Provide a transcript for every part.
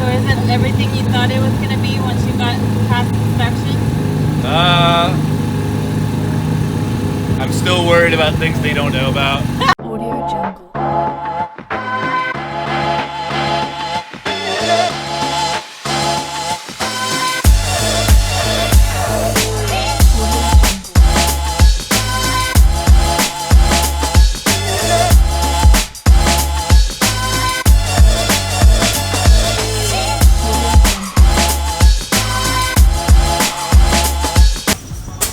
So is it everything you thought it was going to be once you got past inspection? I'm still worried about things they don't know about. Audio Jungle.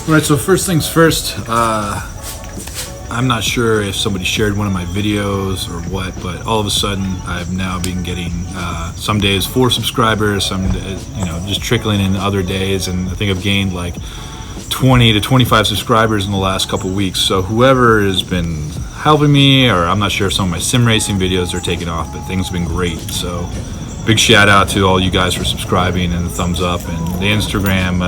Alright, so first things first, I'm not sure if somebody shared one of my videos or what, but all of a sudden I've now been getting some days 4 subscribers, some days, just trickling in other days, and I think I've gained like 20 to 25 subscribers in the last couple weeks. So whoever has been helping me, or I'm not sure if some of my sim racing videos are taking off, but things have been great. So big shout out to all you guys for subscribing and the thumbs up and the Instagram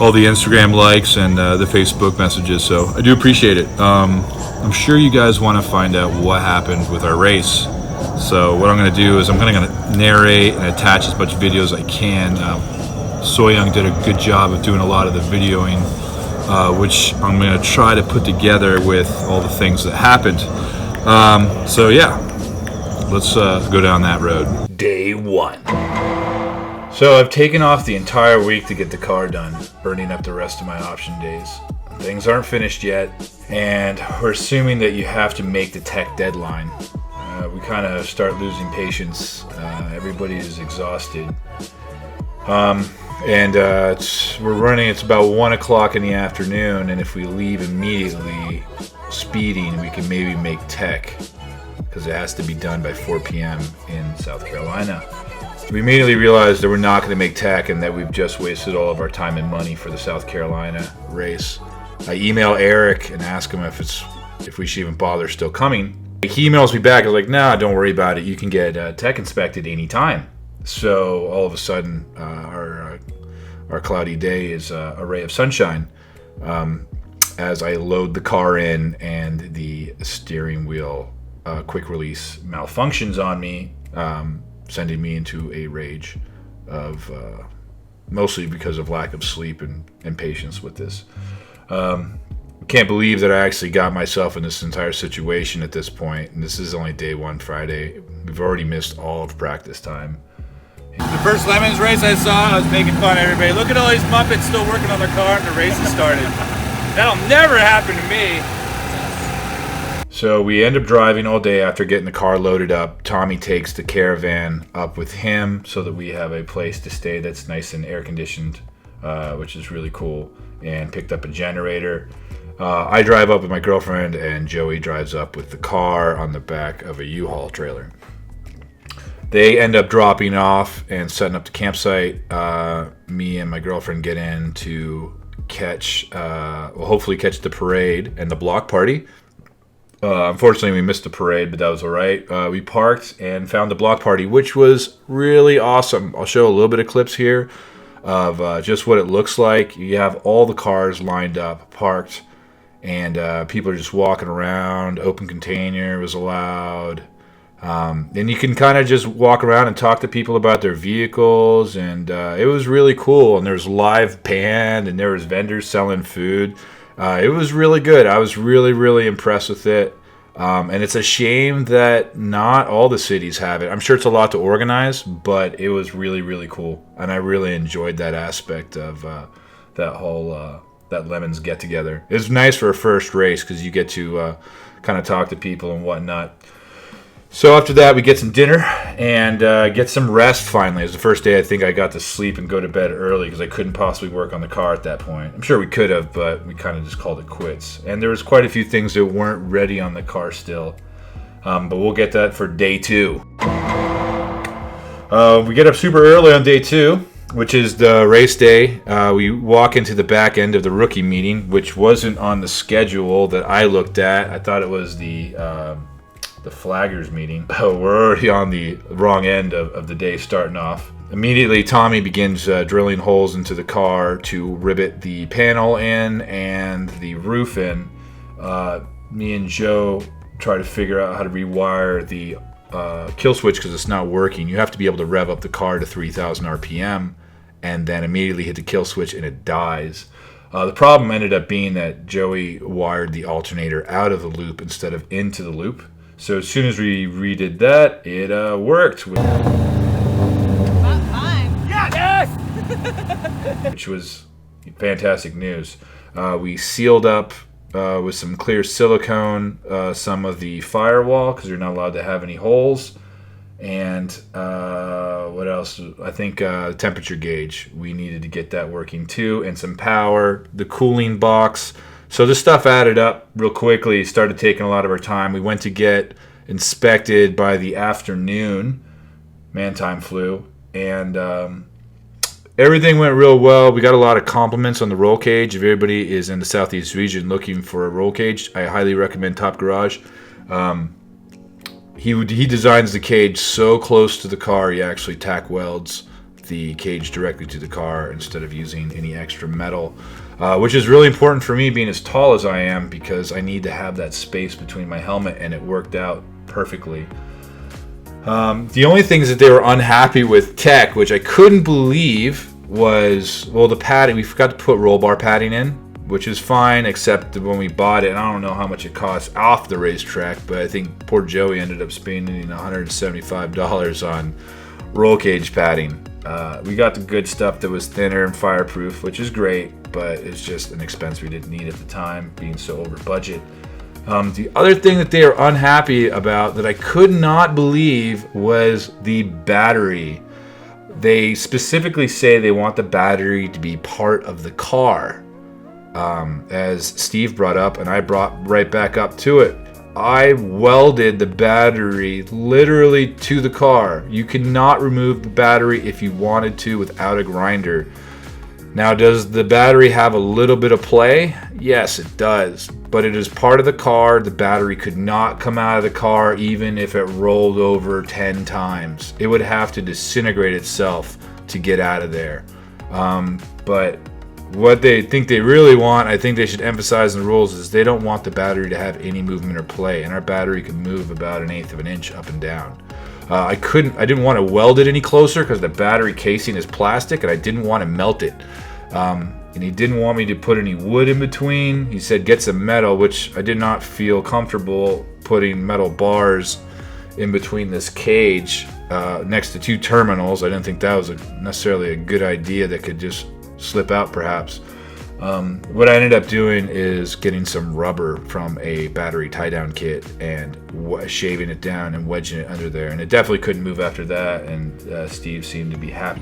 all the Instagram likes and the Facebook messages, so I do appreciate it. I'm sure you guys want to find out what happened with our race, so what I'm going to do is I'm going to narrate and attach as much video as I can. Soyoung did a good job of doing a lot of the videoing, which I'm going to try to put together with all the things that happened. So yeah, let's go down that road. Day 1. So I've taken off the entire week to get the car done, burning up the rest of my option days. Things aren't finished yet, and we're assuming that you have to make the tech deadline. We kind of start losing patience. Everybody is exhausted. We're running, it's about 1 o'clock in the afternoon, and if we leave immediately speeding, we can maybe make tech, because it has to be done by 4 p.m. in South Carolina. We immediately realized that we're not going to make tech and that we've just wasted all of our time and money for the South Carolina race. I email Eric and ask him if we should even bother still coming. He emails me back. I was like, nah, don't worry about it. You can get tech inspected anytime. So all of a sudden, our cloudy day is a ray of sunshine as I load the car in and the steering wheel quick release malfunctions on me. Sending me into a rage of mostly because of lack of sleep and patience with this. Can't believe that I actually got myself in this entire situation at this point, and this is only day 1 Friday. We've already missed all of practice time. The first Lemons race I saw, I was making fun of everybody. Look at all these Muppets still working on their car and the race has started. That'll never happen to me. So we end up driving all day after getting the car loaded up. Tommy takes the caravan up with him so that we have a place to stay that's nice and air conditioned, which is really cool, and picked up a generator. I drive up with my girlfriend, and Joey drives up with the car on the back of a U-Haul trailer. They end up dropping off and setting up the campsite. Me and my girlfriend get in to hopefully catch the parade and the block party. Unfortunately, we missed the parade, but that was all right. We parked and found the block party, which was really awesome. I'll show a little bit of clips here of just what it looks like. You have all the cars lined up, parked, and people are just walking around. Open container was allowed. And you can kind of just walk around and talk to people about their vehicles, and it was really cool. And there's live band, and there was vendors selling food. It was really good. I was really, really impressed with it. And it's a shame that not all the cities have it. I'm sure it's a lot to organize, but it was really, really cool. And I really enjoyed that aspect of that whole that Lemons get together. It's nice for a first race because you get to kind of talk to people and whatnot. So after that, we get some dinner and get some rest finally. It was the first day I think I got to sleep and go to bed early because I couldn't possibly work on the car at that point. I'm sure we could have, but we kind of just called it quits. And there was quite a few things that weren't ready on the car still. But we'll get that for day 2. We get up super early on day 2, which is the race day. We walk into the back end of the rookie meeting, which wasn't on the schedule that I looked at. I thought it was the flaggers meeting. We're already on the wrong end of the day starting off. Immediately, Tommy begins drilling holes into the car to rivet the panel in and the roof in. Me and Joe try to figure out how to rewire the kill switch because it's not working. You have to be able to rev up the car to 3,000 RPM and then immediately hit the kill switch and it dies. The problem ended up being that Joey wired the alternator out of the loop instead of into the loop. So as soon as we redid that, it worked. About time. Yes! Which was fantastic news. We sealed up with some clear silicone some of the firewall because you're not allowed to have any holes. And what else? I think temperature gauge. We needed to get that working too, and some power, the cooling box. So this stuff added up real quickly, started taking a lot of our time. We went to get inspected by the afternoon. Man, time flew. And everything went real well. We got a lot of compliments on the roll cage. If everybody is in the Southeast region looking for a roll cage, I highly recommend Top Garage. He designs the cage so close to the car, he actually tack welds the cage directly to the car instead of using any extra metal, which is really important for me being as tall as I am because I need to have that space between my helmet, and it worked out perfectly. The only things that they were unhappy with tech, which I couldn't believe, was, well, the padding. We forgot to put roll bar padding in, which is fine, except when we bought it, and I don't know how much it costs off the racetrack, but I think poor Joey ended up spending $175 on roll cage padding. We got the good stuff that was thinner and fireproof, which is great, but it's just an expense we didn't need at the time, being so over budget. The other thing that they are unhappy about that I could not believe was the battery. They specifically say they want the battery to be part of the car. As Steve brought up, and I brought right back up to it, I welded the battery literally to the car. You cannot remove the battery if you wanted to without a grinder. Now, does the battery have a little bit of play? Yes, it does. But it is part of the car. The battery could not come out of the car even if it rolled over 10 times. It would have to disintegrate itself to get out of there. But what they think they really want, I think they should emphasize in the rules, is they don't want the battery to have any movement or play, and our battery can move about 1/8 of an inch up and down. I didn't want to weld it any closer because the battery casing is plastic, and I didn't want to melt it. And he didn't want me to put any wood in between. He said get some metal, which I did not feel comfortable putting metal bars in between this cage next to two terminals. I didn't think that was necessarily a good idea. That could just slip out perhaps. What I ended up doing is getting some rubber from a battery tie-down kit and shaving it down and wedging it under there, and it definitely couldn't move after that, and Steve seemed to be happy.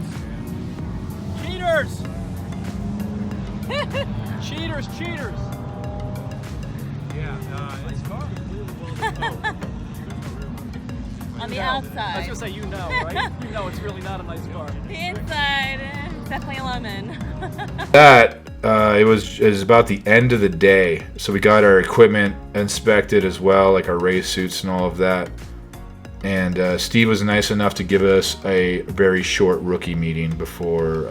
Cheaters! Cheaters! Yeah, it's On the outside. I was gonna say, you know, right? You know it's really not a nice car. The inside, definitely a lemon. It was about the end of the day, so we got our equipment inspected as well, like our race suits and all of that. And Steve was nice enough to give us a very short rookie meeting before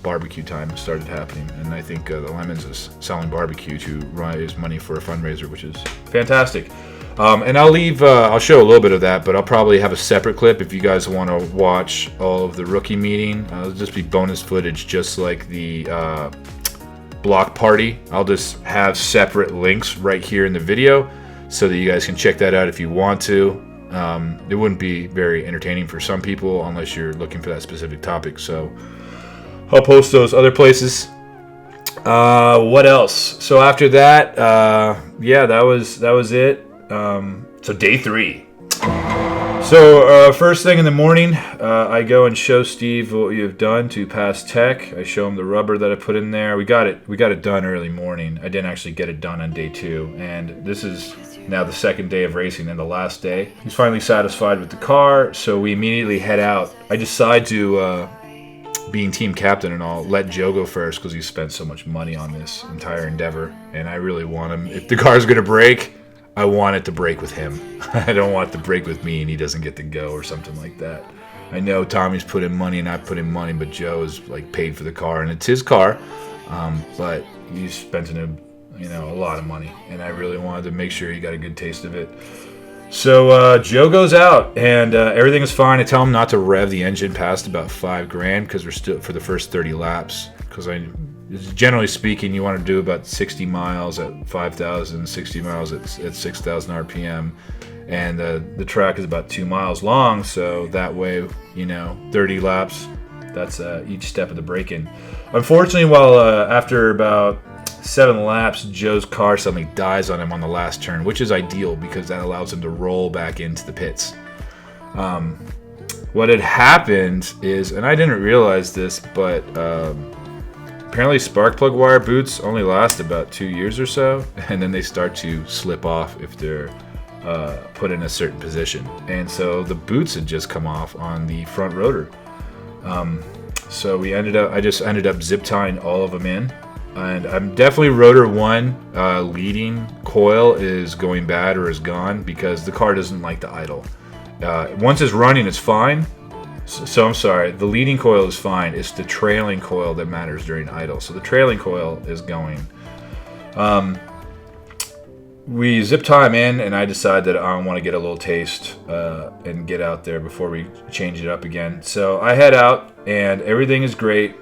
barbecue time started happening. And I think the Lemons is selling barbecue to raise money for a fundraiser, which is fantastic. And I'll show a little bit of that, but I'll probably have a separate clip if you guys want to watch all of the rookie meeting. It'll just be bonus footage, just like the block party. I'll just have separate links right here in the video so that you guys can check that out if you want to. It wouldn't be very entertaining for some people unless you're looking for that specific topic, so I'll post those other places. What else? So after that, yeah, that was it. So day 3. So first thing in the morning, I go and show Steve what we have done to pass tech. I show him the rubber that I put in there. We got it done early morning. I didn't actually get it done on day 2, and this is now the second day of racing and the last day. He's finally satisfied with the car, so we immediately head out. I decide to, being team captain and all, let Joe go first because he spent so much money on this entire endeavor, and I really want him. If the car's gonna break, I want it to break with him. I don't want it to break with me and he doesn't get to go or something like that. I know Tommy's put in money and I put in money, but Joe is like paid for the car and it's his car. But he's spent a lot of money, and I really wanted to make sure he got a good taste of it. So Joe goes out, and everything is fine. I tell him not to rev the engine past about $5,000 because we're still for the first 30 laps. Because generally speaking, you want to do about 60 miles at 5,000, 60 miles at 6,000 RPM, and the track is about 2 miles long. So that way, 30 laps. That's each step of the break-in. Unfortunately, after about 7 laps, Joe's car suddenly dies on him on the last turn, which is ideal because that allows him to roll back into the pits. What had happened is, and I didn't realize this, but apparently spark plug wire boots only last about 2 years or so, and then they start to slip off if they're put in a certain position. And so the boots had just come off on the front rotor. So I just ended up zip tying all of them in, and I'm definitely rotor 1 leading coil is going bad or is gone because the car doesn't like to idle. Once it's running, it's fine. So I'm sorry, the leading coil is fine. It's the trailing coil that matters during idle. So the trailing coil is going. We zip tie him in, and I decide that I want to get a little taste and get out there before we change it up again. So I head out, and everything is great.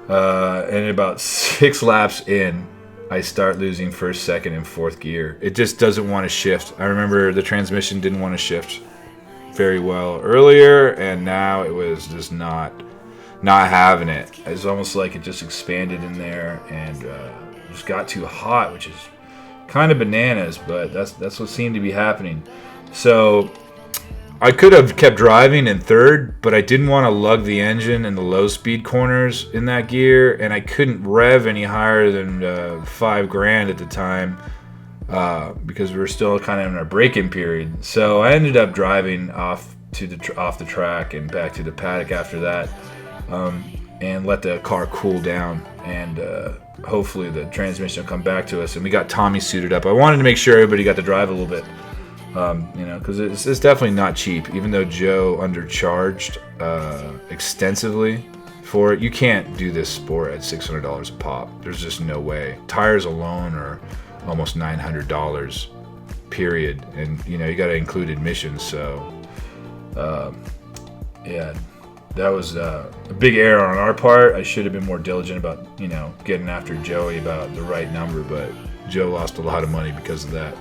And about 6 laps in, I start losing first, second, and fourth gear. It just doesn't want to shift. I remember the transmission didn't want to shift very well earlier, and now it was just not having it. It's almost like it just expanded in there and just got too hot, which is kind of bananas, but that's what seemed to be happening. So I could have kept driving in third, but I didn't want to lug the engine in the low speed corners in that gear, and I couldn't rev any higher than $5,000 at the time because we were still kind of in our break-in period. So I ended up driving off the track and back to the paddock after that, and let the car cool down, and hopefully the transmission will come back to us. And we got Tommy suited up. I wanted to make sure everybody got to drive a little bit, because it's definitely not cheap. Even though Joe undercharged extensively for it, you can't do this sport at $600 a pop. There's just no way. Tires alone are almost $900 period, and you got to include admissions. So yeah, that was a big error on our part. I should have been more diligent about getting after Joey about the right number, but Joe lost a lot of money because of that.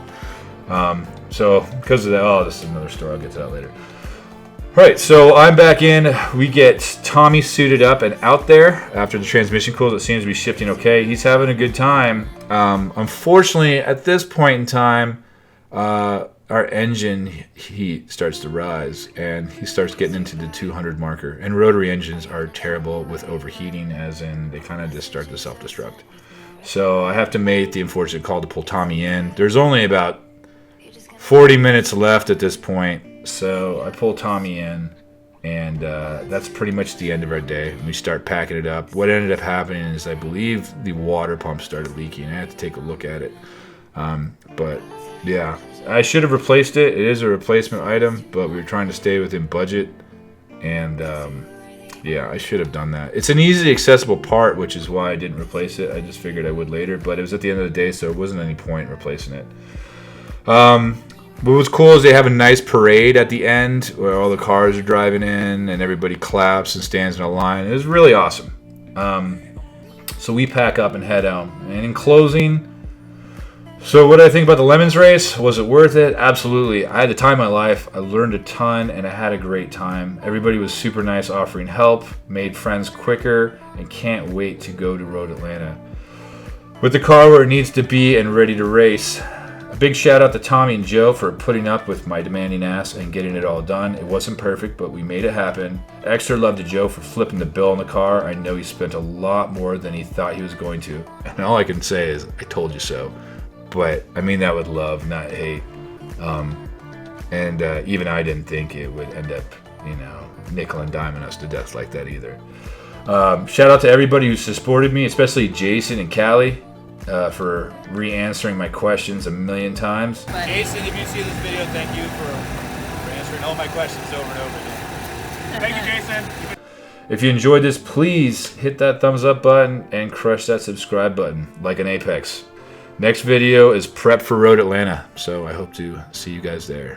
So because of that, this is another story. I'll get to that later. Right, so I'm back in. We get Tommy suited up and out there after the transmission cools. It seems to be shifting okay. He's having a good time. Unfortunately, at this point in time, our engine heat starts to rise, and he starts getting into the 200 marker. And rotary engines are terrible with overheating, as in they kind of just start to self-destruct. So I have to make the unfortunate call to pull Tommy in. There's only about 40 minutes left at this point. So I pull Tommy in, and that's pretty much the end of our day. We start packing it up. What ended up happening is I believe the water pump started leaking. I had to take a look at it. But yeah, I should have replaced it. It is a replacement item, but we were trying to stay within budget. And yeah, I should have done that. It's an easily accessible part, which is why I didn't replace it. I just figured I would later, but it was at the end of the day, so it wasn't any point in replacing it. But what's cool is they have a nice parade at the end where all the cars are driving in and everybody claps and stands in a line. It was really awesome. So we pack up and head out. And in closing, so what did I think about the Lemons race? Was it worth it? Absolutely. I had the time of my life. I learned a ton, and I had a great time. Everybody was super nice, offering help, made friends quicker, and can't wait to go to Road Atlanta with the car where it needs to be and ready to race. A big shout out to Tommy and Joe for putting up with my demanding ass and getting it all done. It wasn't perfect, but we made it happen. Extra love to Joe for flipping the bill on the car. I know he spent a lot more than he thought he was going to. And all I can say is, I told you so. But I mean that with love, not hate. And even I didn't think it would end up, nickel and diming us to death like that either. Shout out to everybody who supported me, especially Jason and Callie. For re-answering my questions a million times. Jason, if you see this video, thank you for answering all my questions over and over again. Thank you, Jason. If you enjoyed this, please hit that thumbs up button and crush that subscribe button like an Apex. Next video is prep for Road Atlanta, so I hope to see you guys there.